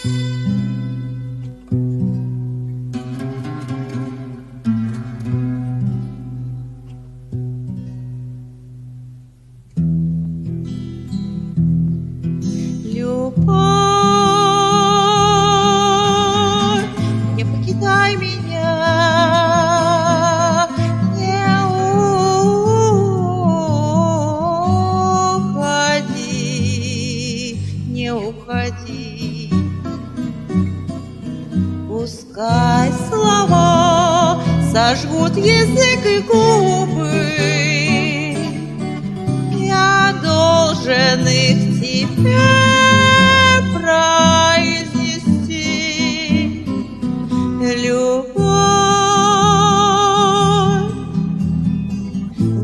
Любовь, не покидай меня, не уходи, не уходи. Пускай слова сожгут язык и губы, я должен их тебе произнести. Любовь,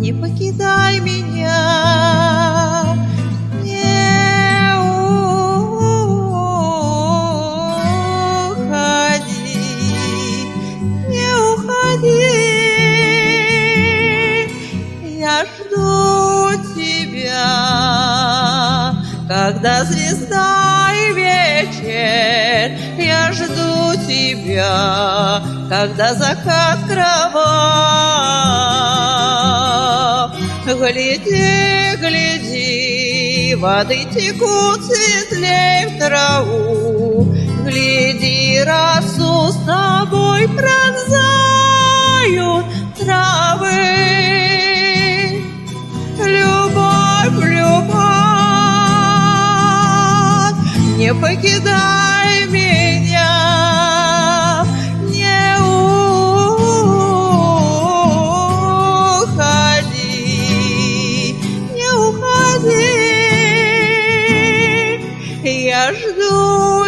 не покидай меня, не уходи, не уходи. Я жду тебя, когда звезда и вечер, я жду тебя, когда закат кровав. Гляди, гляди, воды текут светлей в траву, гляди, росу с тобой пронзают травы. Любовь, любовь, не покидай меня, не уходи, не уходи. Я жду,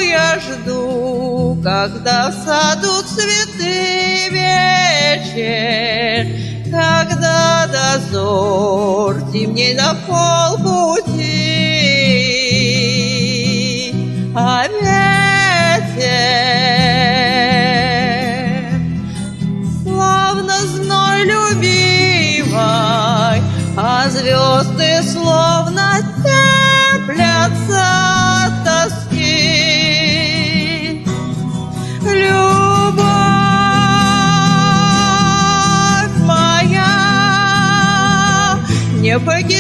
когда в саду цветы вечер, когда дозор темней на полпути, а ветер словно зной любимой, а звезды словно теплятся от тоски. Любовь моя, не покидай